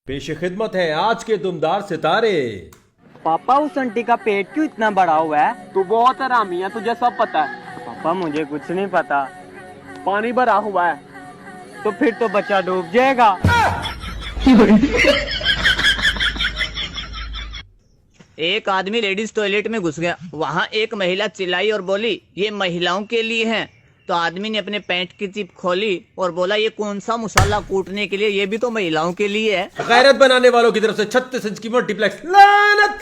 पेश खिदमत है आज के दुमदार सितारे। पापा उस आंटी का पेट क्यों इतना बड़ा हुआ है? तू बहुत हरामी है, तुझे सब पता है। पापा मुझे कुछ नहीं पता। पानी भरा हुआ है। तो फिर तो बच्चा डूब जाएगा। एक आदमी लेडीज टॉयलेट में घुस गया। वहाँ एक महिला चिल्लाई और बोली, ये महिलाओं के लिए है। तो आदमी ने अपने पैंट की जिप खोली और बोला, ये कौन सा मसाला कूटने के लिए, ये भी तो महिलाओं के लिए है। गैरत बनाने वालों की तरफ से 36 इंच की मल्टीप्लेक्स लानत।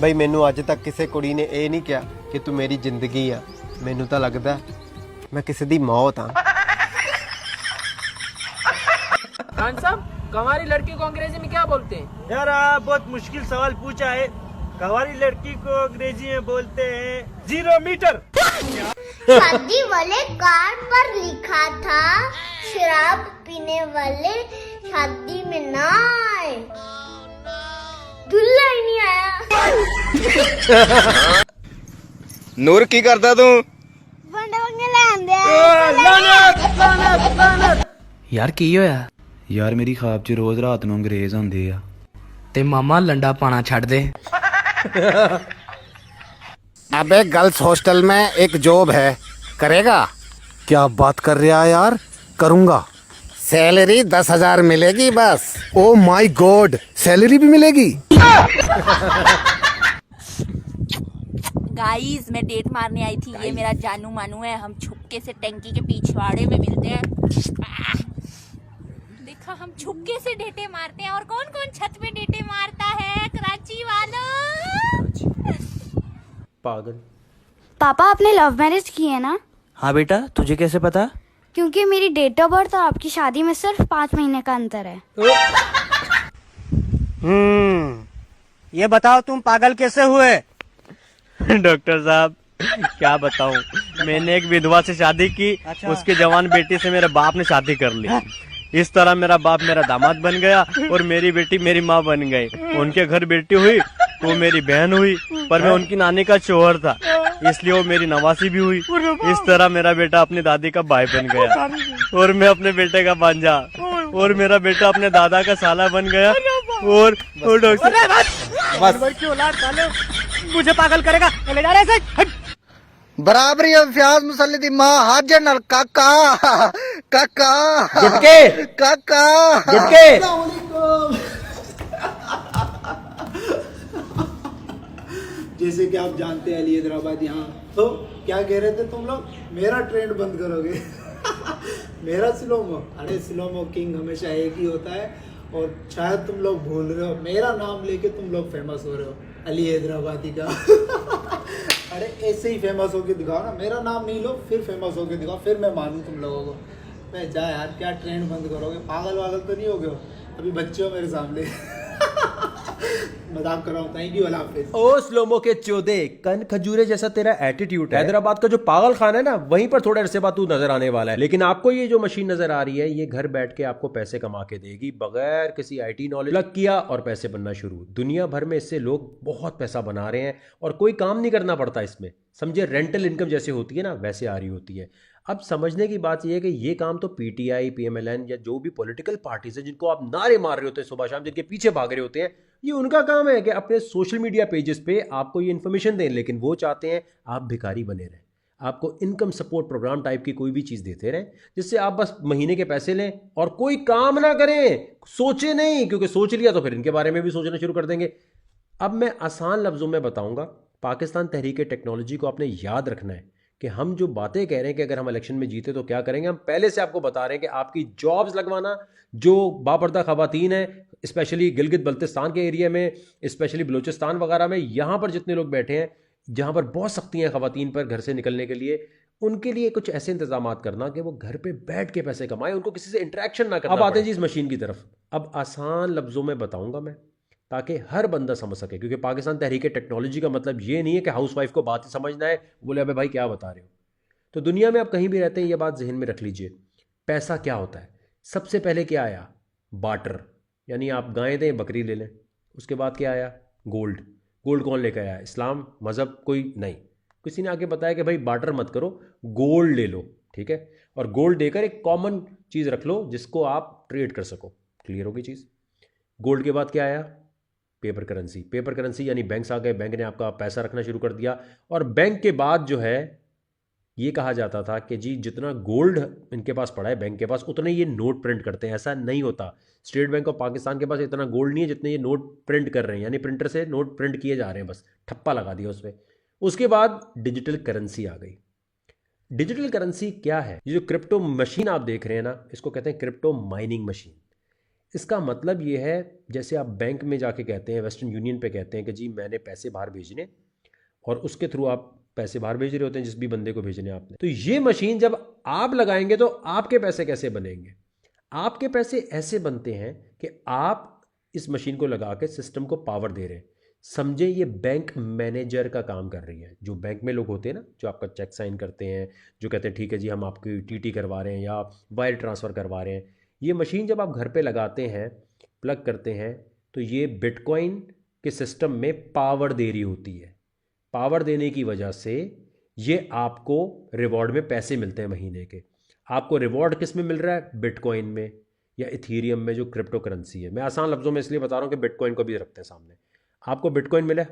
ਬਈ ਮੈਨੂੰ ਅੱਜ ਤੱਕ ਕਿਸੇ ਕੁੜੀ ਨੇ ਇਹ ਨਹੀਂ ਕਿਹਾ ਕਿ ਤੂੰ ਮੇਰੀ ਜ਼ਿੰਦਗੀ ਆ। ਮੈਨੂੰ ਤਾਂ ਲੱਗਦਾ ਮੈਂ ਕਿਸੇ ਦੀ मौत ਆ। खान साहब, कंवारी लड़की को अंग्रेजी में क्या बोलते हैं? यार आप बहुत मुश्किल सवाल पूछा है। कंवारी लड़की को अंग्रेजी में बोलते हैं 0 मीटर। शादी वाले कार्ड पर लिखा था, शराब पीने वाले शादी में ना आए। दूल्हा ही नहीं आया। ਨੂਰ ਕੀ ਕਰਦਾ ਤੂੰ? वंडे वंगे लांदे। ਯਾਰ ਕੀ ਹੋਇਆ? ਯਾਰ ਮੇਰੀ ਖਾਬ 'ਚ ਰੋਜ਼ ਰਾਤ ਨੂੰ ਅੰਗਰੇਜ਼ ਹੁੰਦੇ ਆ। ਤੇ ਮਾਮਾ ਲੰਡਾ ਪਾਣਾ ਛੱਡ ਦੇ। अबे गर्ल्स हॉस्टल में एक जॉब है, करेगा? क्या बात कर रहा है यार? करूंगा। सैलरी 10,000 मिलेगी बस। ओ माय गॉड, सैलरी भी मिलेगी? गाइस, मैं डेट मारने आई थी। ये मेरा जानू मानू है। हम छुपके से टंकी के पिछवाड़े में मिलते हैं। देखा, हम छुपके से डेटे मारते हैं। और कौन कौन छत पे डेटे मारता है? कराची वालों। पागल। पापा, आपने लव मैरिज की है ना? हाँ बेटा, तुझे कैसे पता? क्योंकि मेरी डेट ऑफ बर्थ और आपकी शादी में सिर्फ 5 महीने का अंतर है। ये बताओ तुम पागल कैसे हुए? डॉक्टर साहब, क्या बताऊं, मैंने एक विधवा से शादी की। उसके जवान बेटी से मेरे बाप ने शादी कर ली। इस तरह मेरा बाप मेरा दामाद बन गया और मेरी बेटी मेरी माँ बन गई। उनके घर बेटी हुई तो मेरी बहन हुई, पर मैं उनकी नानी का शोहर था, इसलिए वो मेरी नवासी भी हुई। इस तरह मेरा बेटा अपनी दादी का भाई बन गया और मैं अपने बेटे का भांजा, और मेरा बेटा अपने दादा का साला बन गया। और डॉक्टर मुझे पागल करेगा, ले जा रहे हैं। बराबरी अभ्यास मुसल्ले दी मां हाजर नल काका काका गुटके काका गुटके। जैसे कि आप जानते हैं अली हैदराबाद यहाँ। तो क्या कह रहे थे तुम लोग? मेरा ट्रेंड बंद करोगे? मेरा स्लोमो, अरे स्लोमो किंग हमेशा एक ही होता है। और शायद तुम लोग भूल रहे हो, मेरा नाम लेके तुम लोग फेमस हो रहे हो, अली हैदराबादी का। अरे ऐसे ही फेमस होके दिखाओ ना, मेरा नाम नहीं लो, फिर फेमस होके दिखाओ, फिर मैं मानूं तुम लोगों को। मैं जा यार, क्या ट्रेंड बंद करोगे? पागल वागल तो नहीं हो गए हो? अभी बच्चे हो मेरे सामने। मजाक कर रहा हूँ। थैंक यू, अल्लाह हाफिज। ओ स्लोमो के चौदे कन खजूरे जैसा तेरा एटीट्यूड है। हैदराबाद का जो पागल खाना है ना, वहीं पर थोड़े अरसे बाद तू नजर आने वाला है। लेकिन आपको ये जो मशीन नजर आ रही है, ये घर बैठ के आपको पैसे कमा के देगी बगैर किसी आईटी नॉलेज। लग किया और पैसे बनना शुरू। दुनिया भर में इससे लोग बहुत पैसा बना रहे हैं और कोई काम नहीं करना पड़ता इसमें। समझे, रेंटल इनकम जैसे होती है ना, वैसे आ रही होती है। अब समझने की बात यह है कि ये काम तो पीटीआई, पीएमएलएन या जो भी पॉलिटिकल पार्टीज हैं जिनको आप नारे मार रहे होते हैं सुबह शाम, जिनके पीछे भाग रहे होते हैं, ये उनका काम है कि अपने सोशल मीडिया पेजेस पे आपको ये इन्फॉर्मेशन दें। लेकिन वो चाहते हैं आप भिखारी बने रहें, आपको इनकम सपोर्ट प्रोग्राम टाइप की कोई भी चीज़ देते रहें जिससे आप बस महीने के पैसे लें और कोई काम ना करें, सोचे नहीं, क्योंकि सोच लिया तो फिर इनके बारे में भी सोचना शुरू कर देंगे। अब मैं आसान लफ्ज़ों में बताऊंगा, पाकिस्तान तहरीक टेक्नोलॉजी को आपने याद रखना है कि हम जो बातें कह रहे हैं कि अगर हम इलेक्शन में जीते तो क्या करेंगे, हम पहले से आपको बता रहे हैं कि आपकी जॉब्स लगवाना, जो बापर्दा खवातीन हैं, स्पेशली गिलगित बल्तिस्तान के एरिया में, स्पेशली बलूचिस्तान वगैरह में, यहाँ पर जितने लोग बैठे हैं जहाँ पर बहुत सख्ती हैं खवातीन पर घर से निकलने के लिए, उनके लिए कुछ ऐसे इंतजाम करना कि वो घर पे बैठ के पैसे कमाएं, उनको किसी से इंटरेक्शन ना करना। अब आते हैं जी इस मशीन की तरफ। अब आसान लफ्ज़ों में बताऊँगा मैं ताकि हर बंदा समझ सके, क्योंकि पाकिस्तान तहरीक टेक्नोलॉजी का मतलब ये नहीं है कि हाउसवाइफ को बात ही समझना है, बोले अबे भाई क्या बता रहे हो। तो दुनिया में आप कहीं भी रहते हैं, ये बात जहन में रख लीजिए। पैसा क्या होता है? सबसे पहले क्या आया? बार्टर, यानी आप गाय दें बकरी ले लें। उसके बाद क्या आया? गोल्ड। गोल्ड कौन लेकर आया? इस्लाम मज़हब कोई नहीं, किसी ने आके बताया कि भाई बार्टर मत करो, गोल्ड ले लो, ठीक है। और गोल्ड देकर एक कॉमन चीज़ रख लो जिसको आप ट्रेड कर सको। क्लियर होगी चीज़? गोल्ड के बाद क्या आया? Paper currency. पेपर करेंसी यानी बैंक्स आ गए, बैंक ने आपका पैसा रखना शुरू कर दिया। और बैंक के बाद जो है ये कहा जाता था कि जी जितना गोल्ड इनके पास पड़ा है बैंक के पास, उतने ये नोट प्रिंट करते हैं। ऐसा नहीं होता। स्टेट बैंक ऑफ पाकिस्तान के पास इतना गोल्ड नहीं है जितने ये नोट प्रिंट कर रहे हैं, यानी प्रिंटर से नोट प्रिंट किए जा रहे हैं, बस ठप्पा लगा दिया उस पर। उसके बाद डिजिटल करेंसी आ गई। डिजिटल करेंसी क्या है? ये जो क्रिप्टो मशीन आप देख रहे हैं ना, इसको कहते हैं क्रिप्टो माइनिंग मशीन। इसका मतलब ये है, जैसे आप बैंक में जाके कहते हैं, वेस्टर्न यूनियन पे कहते हैं कि जी मैंने पैसे बाहर भेजने, और उसके थ्रू आप पैसे बाहर भेज रहे होते हैं जिस भी बंदे को भेजने आपने। तो ये मशीन जब आप लगाएंगे तो आपके पैसे कैसे बनेंगे? आपके पैसे ऐसे बनते हैं कि आप इस मशीन को लगा के सिस्टम को पावर दे रहे हैं। समझे ये बैंक मैनेजर का काम कर रही है। जो बैंक में लोग होते हैं ना, जो आपका चेक साइन करते हैं, जो कहते हैं ठीक है जी हम आपकी टीटी करवा रहे हैं या वायर ट्रांसफ़र करवा रहे हैं, ये मशीन जब आप घर पे लगाते हैं, प्लग करते हैं, तो ये बिटकॉइन के सिस्टम में पावर दे रही होती है। पावर देने की वजह से ये आपको रिवॉर्ड में पैसे मिलते हैं महीने के। आपको रिवॉर्ड किस में मिल रहा है? बिटकॉइन में या इथीरियम में, जो क्रिप्टो करेंसी है। मैं आसान लफ्ज़ों में इसलिए बता रहा हूँ कि बिटकॉइन को भी रखते हैं सामने। आपको बिटकॉइन मिला।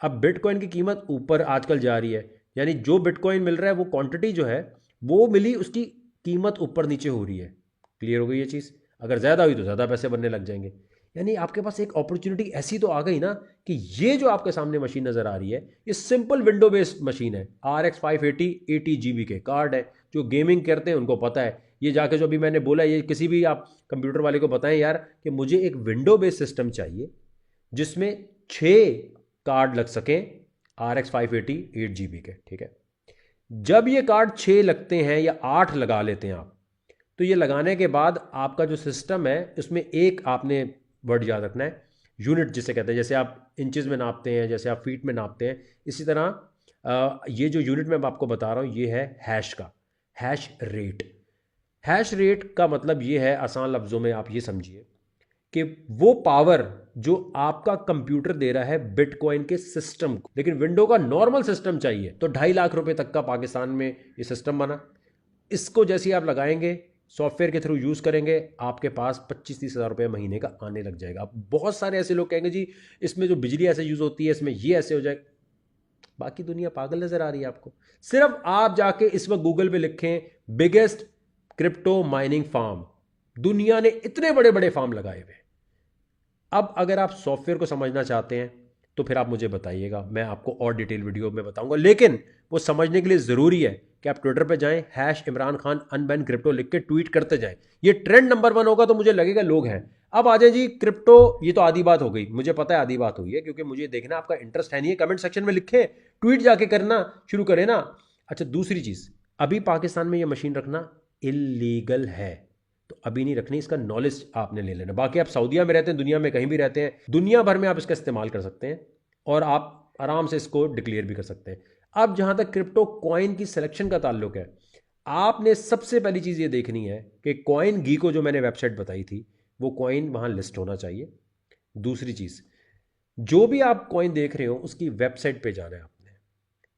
अब बिटकॉइन की कीमत ऊपर आजकल जा रही है, यानी जो बिटकॉइन मिल रहा है वो क्वांटिटी जो है वो मिली, उसकी कीमत ऊपर नीचे हो रही है। क्लियर हो गई ये चीज़? अगर ज़्यादा हुई तो ज़्यादा पैसे बनने लग जाएंगे। यानी आपके पास एक अपॉर्चुनिटी ऐसी तो आ गई ना कि ये जो आपके सामने मशीन नज़र आ रही है, ये सिंपल विंडो बेस्ड मशीन है। RX 580 80 GB के कार्ड है। जो गेमिंग करते हैं उनको पता है। ये जाके जो अभी मैंने बोला, ये किसी भी आप कंप्यूटर वाले को बताएं यार कि मुझे एक विंडो बेस्ड सिस्टम चाहिए जिसमें 6 कार्ड लग सकें RX 580 8 GB के। ठीक है, जब ये कार्ड 6 लगते हैं या 8 लगा लेते हैं आप, तो ये लगाने के बाद आपका जो सिस्टम है उसमें एक आपने वर्ड याद रखना है, यूनिट जिसे कहते हैं। जैसे आप इंचेस में नापते हैं, जैसे आप फीट में नापते हैं, इसी तरह ये जो यूनिट मैं आपको बता रहा हूँ ये है हैश का, हैश रेट। हैश रेट का मतलब ये है, आसान लफ्ज़ों में आप ये समझिए कि वो पावर जो आपका कंप्यूटर दे रहा है बिटकॉइन के सिस्टम को। लेकिन विंडो का नॉर्मल सिस्टम चाहिए तो 2.5 लाख रुपए तक का पाकिस्तान में ये सिस्टम बना। इसको जैसे आप लगाएंगे, सॉफ्टवेयर के थ्रू यूज़ करेंगे, आपके पास 25-30 हज़ार रुपये महीने का आने लग जाएगा। अब बहुत सारे ऐसे लोग कहेंगे जी इसमें जो बिजली ऐसे यूज़ होती है, इसमें ये ऐसे हो जाए। बाकी दुनिया पागल नज़र आ रही है आपको। सिर्फ आप जाके इस वक्त गूगल पे लिखें बिगेस्ट क्रिप्टो माइनिंग फार्म। दुनिया ने इतने बड़े बड़े फार्म लगाए हुए। अब अगर आप सॉफ्टवेयर को समझना चाहते हैं तो फिर आप मुझे बताइएगा, मैं आपको और डिटेल वीडियो में बताऊंगा। लेकिन वो समझने के लिए ज़रूरी है कि आप ट्विटर पे जाएं, hash Imran Khan unban crypto लिख के ट्वीट करते जाएं। ये ट्रेंड नंबर 1 होगा तो मुझे लगेगा लोग हैं। अब आ जाए जी क्रिप्टो, ये तो आधी बात हो गई, मुझे पता है आधी बात हुई है, क्योंकि मुझे देखना आपका इंटरेस्ट है नहीं है। कमेंट सेक्शन में लिखें, ट्वीट जाके करना शुरू करें ना। अच्छा, दूसरी चीज़, अभी पाकिस्तान में ये मशीन रखना इलीगल है, तो अभी नहीं रखनी। इसका नॉलेज आपने ले लेना। बाकी आप सऊदीया में रहते हैं, दुनिया में कहीं भी रहते हैं, दुनिया भर में आप इसका इस्तेमाल कर सकते हैं और आप आराम से इसको डिक्लेयर भी कर सकते हैं। अब जहाँ तक क्रिप्टो कॉइन की सिलेक्शन का ताल्लुक है, आपने सबसे पहली चीज़ ये देखनी है कि कॉइन गीको जो मैंने वेबसाइट बताई थी, वो कॉइन वहाँ लिस्ट होना चाहिए। दूसरी चीज़, जो भी आप कॉइन देख रहे हो उसकी वेबसाइट पे जाना है आपने।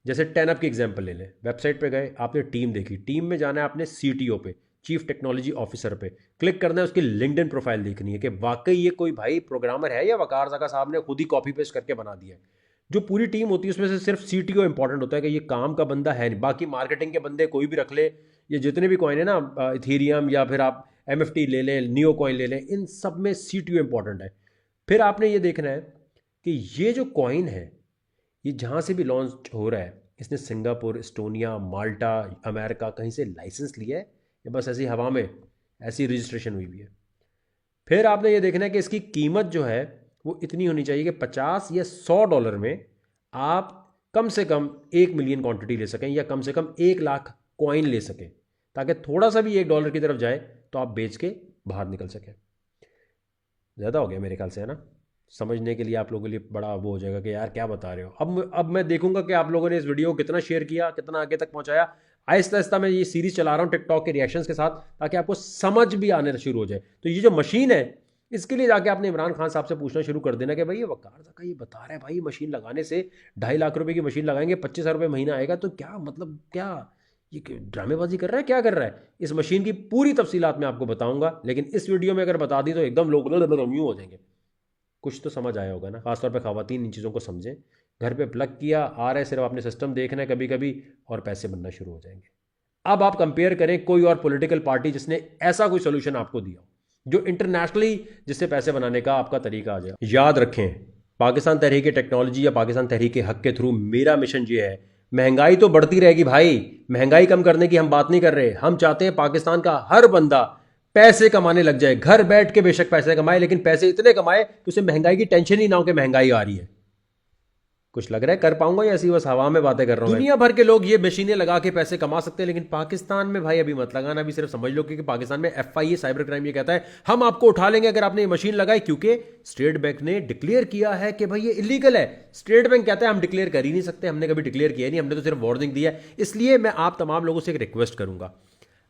जैसे 10up की एग्जांपल ले लें, वेबसाइट पे गए, आपने टीम देखी, टीम में जाना है आपने CTO पे, चीफ टेक्नोलॉजी ऑफिसर पे क्लिक करना है। उसकी लिंक्डइन प्रोफाइल देखनी है कि वाकई ये कोई भाई प्रोग्रामर है या वकार ज़का साहब ने खुद ही कॉपी पेस्ट करके बना दिया है। जो पूरी टीम होती है उसमें से सिर्फ CTO इंपॉर्टेंट होता है कि ये काम का बंदा है नहीं। बाकी मार्केटिंग के बंदे कोई भी रख ले, ये जितने भी कॉइन है ना, इथीरियम या फिर आप MFT ले लें, नियो कॉइन ले लें, इन सब में CTO इंपॉर्टेंट है। फिर आपने ये देखना है कि ये जो कॉइन है ये जहाँ से भी लॉन्च हो रहा है, इसने सिंगापुर, एस्टोनिया, माल्टा, अमेरिका कहीं से लाइसेंस लिया है या बस ऐसी हवा में ऐसी रजिस्ट्रेशन हुई भी है। फिर आपने ये देखना है कि इसकी कीमत जो है वो इतनी होनी चाहिए कि 50 या 100 डॉलर में आप कम से कम 1 मिलियन क्वांटिटी ले सकें या कम से कम 1 लाख कॉइन ले सकें, ताकि थोड़ा सा भी $1 की तरफ जाए तो आप बेच के बाहर निकल सकें। ज़्यादा हो गया मेरे ख्याल से, है ना? समझने के लिए आप लोगों के लिए बड़ा वो हो जाएगा कि यार क्या बता रहे हो। अब मैं देखूंगा कि आप लोगों ने इस वीडियो को कितना शेयर किया, कितना आगे तक पहुंचाया। आहिस्ता आहिस्ता मैं ये सीरीज़ चला रहा हूँ टिकटॉक के रिएक्शंस के साथ, ताकि आपको समझ भी आने शुरू हो जाए। तो ये जो मशीन है, इसके लिए जाके आपने इमरान खान साहब से पूछना शुरू कर देना कि भाई ये वकार ज़का ये बता रहा है भाई मशीन लगाने से 2.5 लाख रुपए की मशीन लगाएंगे 25,000 रुपये महीना आएगा, तो क्या मतलब, क्या ये ड्रामेबाजी कर रहा है, क्या कर रहा है? इस मशीन की पूरी तफसीलात मैं आपको बताऊंगा, लेकिन इस वीडियो में अगर बता दी तो एकदम लोग यूँ हो जाएंगे। कुछ तो समझ आया होगा ना, खासतौर पे खवातीन इन चीज़ों को समझें। घर पे प्लग किया, आ रहा है, सिर्फ आपने सिस्टम देखना है कभी कभी और पैसे बनना शुरू हो जाएंगे। अब आप कंपेयर करें कोई और पॉलिटिकल पार्टी जिसने ऐसा कोई सोल्यूशन आपको दिया जो इंटरनेशनली जिससे पैसे बनाने का आपका तरीका आ जाए। याद रखें, पाकिस्तान तहरीक टेक्नोलॉजी या पाकिस्तान तहरीक हक के थ्रू मेरा मिशन ये है, महंगाई तो बढ़ती रहेगी भाई, महंगाई कम करने की हम बात नहीं कर रहे। हम चाहते हैं पाकिस्तान का हर बंदा पैसे कमाने लग जाए, घर बैठ के बेशक पैसे कमाए, लेकिन पैसे इतने कमाए कि उसे महंगाई की टेंशन ही ना हो कि महंगाई आ रही है। कुछ लग रहा है कर पाऊंगा या ऐसी बस हवा में बातें कर रहा हूं? दुनिया भर के लोग ये मशीनें लगा के पैसे कमा सकते हैं, लेकिन पाकिस्तान में भाई अभी मत लगाना। अभी सिर्फ समझ लो कि पाकिस्तान में FIA साइबर क्राइम ये कहता है हम आपको उठा लेंगे अगर आपने ये मशीन लगाई, क्योंकि स्टेट बैंक ने डिक्लेयर किया है कि भाई ये इलीगल है। स्टेट बैंक कहता है हम डिक्लेयर कर ही नहीं सकते, हमने कभी डिक्लेयर किया नहीं, हमने तो सिर्फ वार्निंग दिया है। इसलिए मैं आप तमाम लोगों से एक रिक्वेस्ट करूंगा,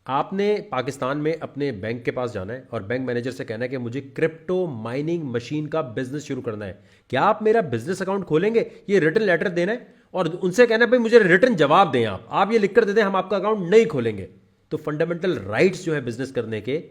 आपने पाकिस्तान में अपने बैंक के पास जाना है और बैंक मैनेजर से कहना है कि मुझे क्रिप्टो माइनिंग मशीन का बिजनेस शुरू करना है, क्या आप मेरा बिजनेस अकाउंट खोलेंगे? ये रिटर्न लेटर देना है और उनसे कहना है भाई मुझे रिटर्न जवाब दें, आप ये लिखकर दे दें हम आपका अकाउंट नहीं खोलेंगे। तो फंडामेंटल राइट्स जो है बिजनेस करने के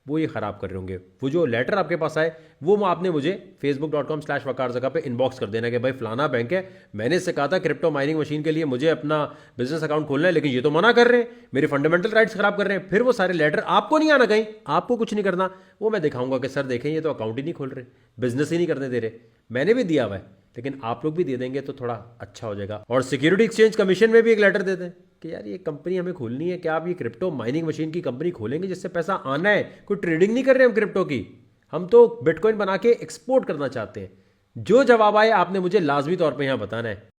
वो ये खराब कर रहे होंगे। वो जो लेटर आपके पास आए वो आपने मुझे facebook.com/वकार ज़का पे इनबॉक्स कर देना कि भाई फलाना बैंक है, मैंने इससे कहा था क्रिप्टो माइनिंग मशीन के लिए मुझे अपना बिजनेस अकाउंट खोलना है, लेकिन ये तो मना कर रहे हैं, मेरे फंडामेंटल राइट्स खराब कर रहे हैं। फिर वो सारे लेटर आपको नहीं आना, कहीं आपको कुछ नहीं करना, वो मैं दिखाऊंगा कि सर देखें ये तो अकाउंट ही नहीं खोल रहे, बिजनेस ही नहीं करने दे रहे। मैंने भी दिया हुआ है, लेकिन आप लोग भी दे देंगे तो थोड़ा अच्छा हो जाएगा। और सिक्योरिटी एक्सचेंज कमीशन में भी एक लेटर दे दें कि यार ये कंपनी हमें खोलनी है, क्या आप ये क्रिप्टो माइनिंग मशीन की कंपनी खोलेंगे जिससे पैसा आना है? कोई ट्रेडिंग नहीं कर रहे हम क्रिप्टो की, हम तो बिटकॉइन बना के एक्सपोर्ट करना चाहते हैं। जो जवाब आए आपने मुझे लाजमी तौर पे यहाँ बताना है।